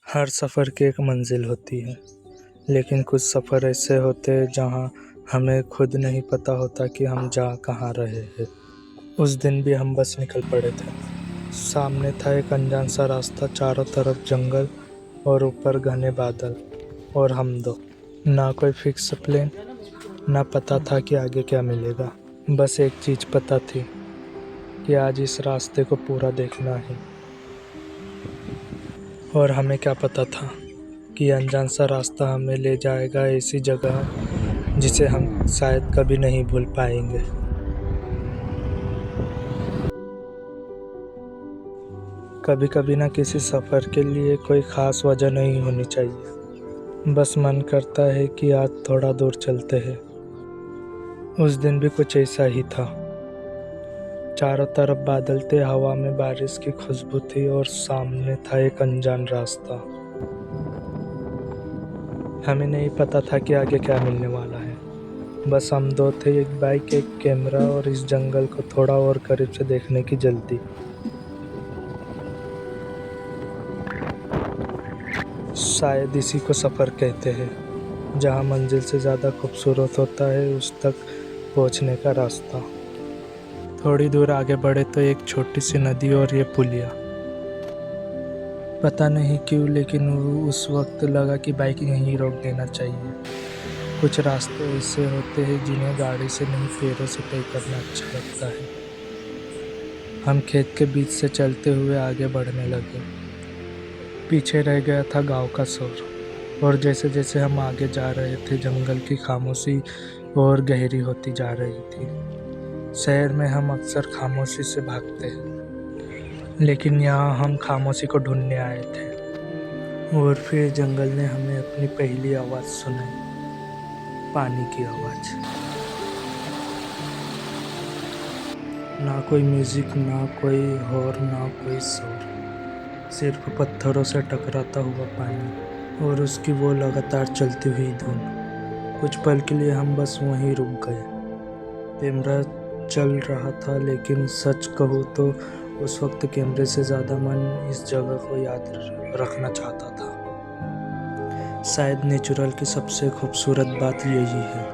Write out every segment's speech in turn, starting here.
हर सफ़र की एक मंजिल होती है, लेकिन कुछ सफ़र ऐसे होते हैं जहाँ हमें खुद नहीं पता होता कि हम जा कहाँ रहे हैं। उस दिन भी हम बस निकल पड़े थे। सामने था एक अनजान सा रास्ता, चारों तरफ जंगल और ऊपर घने बादल, और हम दो। ना कोई फिक्स प्लान, ना पता था कि आगे क्या मिलेगा। बस एक चीज़ पता थी कि आज इस रास्ते को पूरा देखना है। और हमें क्या पता था कि अनजान सा रास्ता हमें ले जाएगा ऐसी जगह जिसे हम शायद कभी नहीं भूल पाएंगे। कभी कभी ना किसी सफ़र के लिए कोई ख़ास वजह नहीं होनी चाहिए, बस मन करता है कि आज थोड़ा दूर चलते हैं। उस दिन भी कुछ ऐसा ही था। चारों तरफ बादल थे, हवा में बारिश की खुशबू थी और सामने था एक अनजान रास्ता। हमें नहीं पता था कि आगे क्या मिलने वाला है। बस हम दो थे, एक बाइक, एक कैमरा, और इस जंगल को थोड़ा और करीब से देखने की जल्दी। शायद इसी को सफ़र कहते हैं, जहाँ मंजिल से ज़्यादा खूबसूरत होता है उस तक पहुँचने का रास्ता। थोड़ी दूर आगे बढ़े तो एक छोटी सी नदी और ये पुलिया। पता नहीं क्यों, लेकिन उस वक्त लगा कि बाइक यहीं रोक देना चाहिए। कुछ रास्ते ऐसे होते हैं जिन्हें गाड़ी से नहीं, पैरों से तय करना अच्छा लगता है। हम खेत के बीच से चलते हुए आगे बढ़ने लगे। पीछे रह गया था गांव का शोर, और जैसे जैसे हम आगे जा रहे थे जंगल की खामोशी और गहरी होती जा रही थी। शहर में हम अक्सर खामोशी से भागते हैं, लेकिन यहाँ हम खामोशी को ढूंढने आए थे। और फिर जंगल ने हमें अपनी पहली आवाज़ सुनाई, पानी की आवाज़। ना कोई म्यूज़िक, ना कोई हॉर्न, ना कोई शोर, सिर्फ पत्थरों से टकराता हुआ पानी और उसकी वो लगातार चलती हुई धुन। कुछ पल के लिए हम बस वहीं रुक गए। कैमरा चल रहा था, लेकिन सच कहूँ तो उस वक्त कैमरे से ज़्यादा मन इस जगह को याद रखना चाहता था। शायद नेचुरल की सबसे खूबसूरत बात यही है,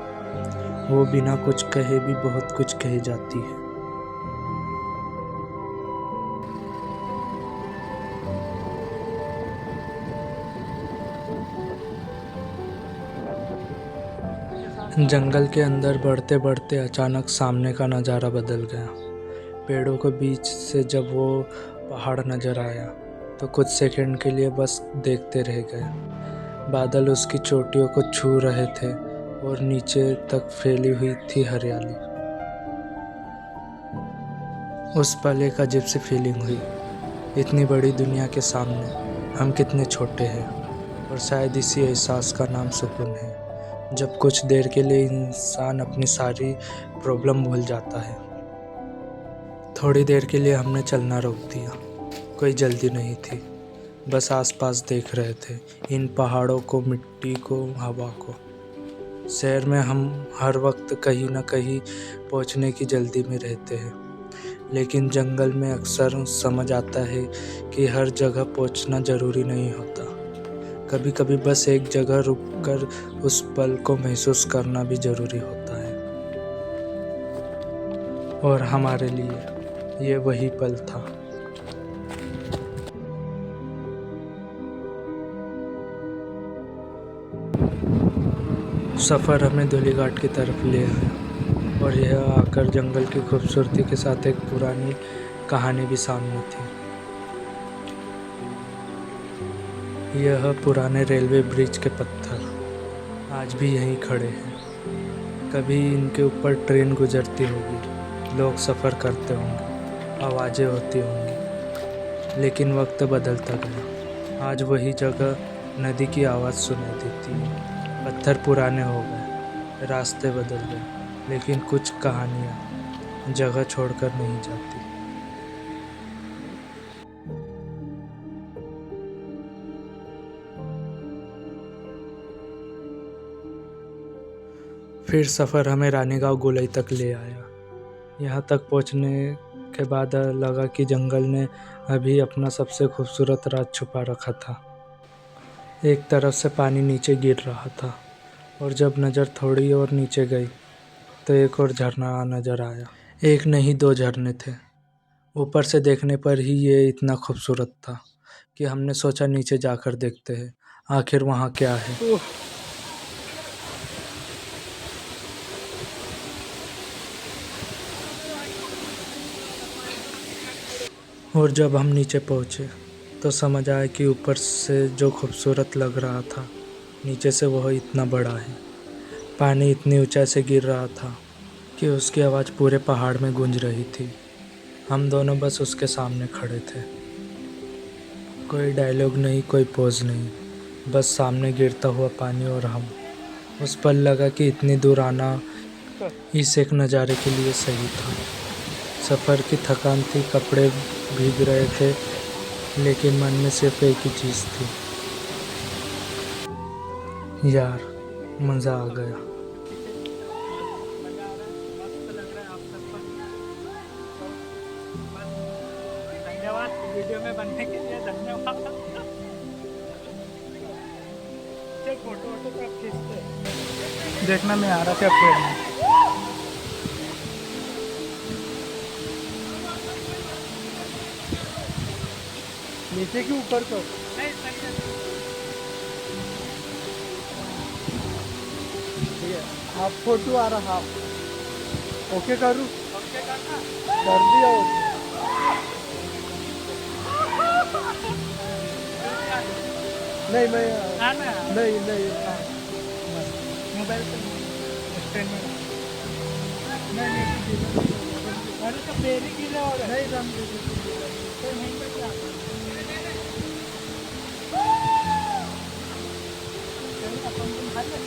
वो बिना कुछ कहे भी बहुत कुछ कह जाती है। जंगल के अंदर बढ़ते बढ़ते अचानक सामने का नज़ारा बदल गया। पेड़ों के बीच से जब वो पहाड़ नज़र आया तो कुछ सेकंड के लिए बस देखते रह गए। बादल उसकी चोटियों को छू रहे थे और नीचे तक फैली हुई थी हरियाली। उस पल एक अजीब सी फीलिंग हुई, इतनी बड़ी दुनिया के सामने हम कितने छोटे हैं। और शायद इसी एहसास का नाम सुकून है, जब कुछ देर के लिए इंसान अपनी सारी प्रॉब्लम भूल जाता है। थोड़ी देर के लिए हमने चलना रोक दिया। कोई जल्दी नहीं थी, बस आसपास देख रहे थे, इन पहाड़ों को, मिट्टी को, हवा को। शहर में हम हर वक्त कहीं ना कहीं पहुंचने की जल्दी में रहते हैं, लेकिन जंगल में अक्सर समझ आता है कि हर जगह पहुंचना ज़रूरी नहीं होता। कभी कभी बस एक जगह रुककर उस पल को महसूस करना भी ज़रूरी होता है। और हमारे लिए ये वही पल था। सफ़र हमें धूलीघाट की तरफ ले आया, और यह आकर जंगल की खूबसूरती के साथ एक पुरानी कहानी भी सामने थी। यह पुराने रेलवे ब्रिज के पत्थर आज भी यहीं खड़े हैं। कभी इनके ऊपर ट्रेन गुजरती होगी, लोग सफ़र करते होंगे, आवाज़ें होती होंगी, लेकिन वक्त बदलता गया। आज वही जगह नदी की आवाज़ सुनाई देती है। पत्थर पुराने हो गए, रास्ते बदल गए, लेकिन कुछ कहानियाँ जगह छोड़कर नहीं जाती। फिर सफ़र हमें रानीगांव गोलई तक ले आया। यहाँ तक पहुँचने के बाद लगा कि जंगल ने अभी अपना सबसे खूबसूरत राज छुपा रखा था। एक तरफ से पानी नीचे गिर रहा था और जब नज़र थोड़ी और नीचे गई तो एक और झरना नज़र आया। एक नहीं दो झरने थे। ऊपर से देखने पर ही ये इतना खूबसूरत था कि हमने सोचा नीचे जाकर देखते हैं आखिर वहाँ क्या है। और जब हम नीचे पहुँचे तो समझ आया कि ऊपर से जो खूबसूरत लग रहा था नीचे से वह इतना बड़ा है। पानी इतनी ऊंचाई से गिर रहा था कि उसकी आवाज़ पूरे पहाड़ में गूंज रही थी। हम दोनों बस उसके सामने खड़े थे। कोई डायलॉग नहीं, कोई पोज नहीं, बस सामने गिरता हुआ पानी और हम। उस पल लगा कि इतनी दूर आना इस एक नज़ारे के लिए सही था। सफ़र की थकान थी, कपड़े भीग रहे थे, लेकिन मन में सिर्फ एक ही चीज़ थी, यार मज़ा आ गया। धन्यवाद वीडियो में बनने के लिए, धन्यवाद। चल फोटो वोटो सब खींचते देखना, मैं आ रहा था पेड़ में। नीचे के ऊपर तो नहीं, ठीक है। आप फोटो आ रहा, ओके करूँ? ओके करना, कर दिया ओके। नहीं मैं नहीं नहीं मोबाइल से स्टैंड में नहीं अरे तो पेरी गिरे और नहीं रम नहीं बचा अपन तुम खा ले।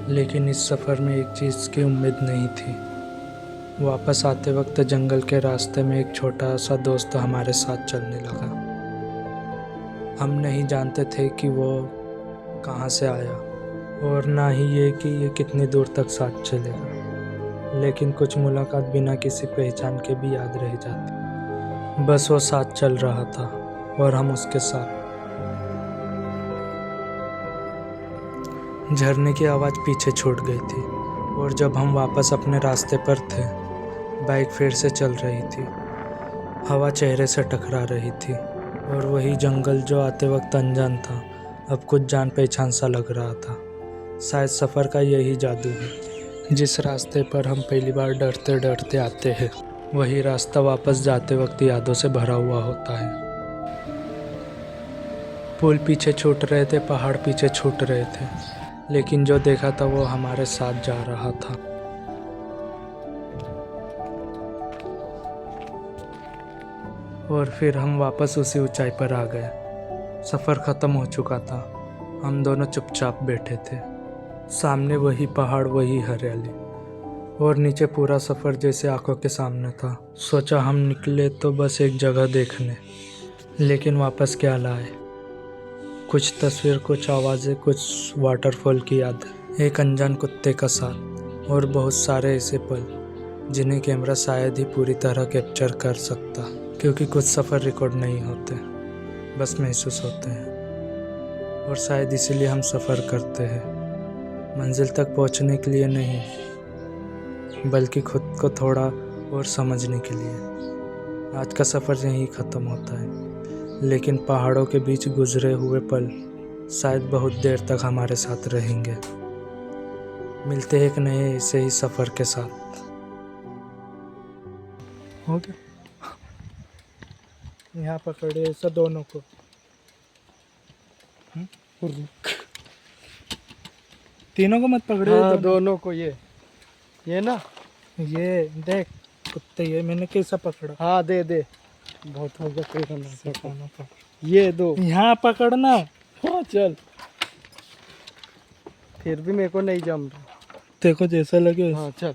लेकिन इस सफ़र में एक चीज़ की उम्मीद नहीं थी। वापस आते वक्त जंगल के रास्ते में एक छोटा सा दोस्त हमारे साथ चलने लगा। हम नहीं जानते थे कि वो कहाँ से आया और ना ही ये कि ये कितनी दूर तक साथ चलेगा, लेकिन कुछ मुलाकात बिना किसी पहचान के भी याद रह जाती। बस वो साथ चल रहा था और हम उसके साथ। झरने की आवाज़ पीछे छूट गई थी और जब हम वापस अपने रास्ते पर थे, बाइक फिर से चल रही थी। हवा चेहरे से टकरा रही थी और वही जंगल जो आते वक्त अनजान था अब कुछ जान पहचान सा लग रहा था। शायद सफ़र का यही जादू है। जिस रास्ते पर हम पहली बार डरते डरते आते हैं, वही रास्ता वापस जाते वक्त यादों से भरा हुआ होता है। पुल पीछे छूट रहे थे, पहाड़ पीछे छूट रहे थे, लेकिन जो देखा था वो हमारे साथ जा रहा था। और फिर हम वापस उसी ऊंचाई पर आ गए। सफ़र ख़त्म हो चुका था। हम दोनों चुपचाप बैठे थे। सामने वही पहाड़, वही हरियाली और नीचे पूरा सफ़र जैसे आंखों के सामने था। सोचा हम निकले तो बस एक जगह देखने, लेकिन वापस क्या लाए? कुछ तस्वीर, कुछ आवाज़ें, कुछ वाटरफॉल की याद, एक अनजान कुत्ते का साथ और बहुत सारे ऐसे पल जिन्हें कैमरा शायद ही पूरी तरह कैप्चर कर सकता, क्योंकि कुछ सफ़र रिकॉर्ड नहीं होते, बस महसूस होते हैं। और शायद इसीलिए हम सफ़र करते हैं, मंजिल तक पहुंचने के लिए नहीं, बल्कि खुद को थोड़ा और समझने के लिए। आज का सफ़र यहीं ख़त्म होता है, लेकिन पहाड़ों के बीच गुजरे हुए पल शायद बहुत देर तक हमारे साथ रहेंगे। मिलते हैं एक नए ऐसे ही सफ़र के साथ। हो गया, यहाँ पकड़े ऐसा दोनों को। रुक, तीनों को मत पकड़े। हाँ, दोनों को। ये ना, ये देख कुत्ते, ये मैंने कैसा पकड़ा। हाँ दे दे, बहुत हो गया तेरा। ये दो यहाँ पकड़ना। हाँ चल, फिर भी मेरे को नहीं जम रहा। तेरे को जैसा लगे। हाँ चल।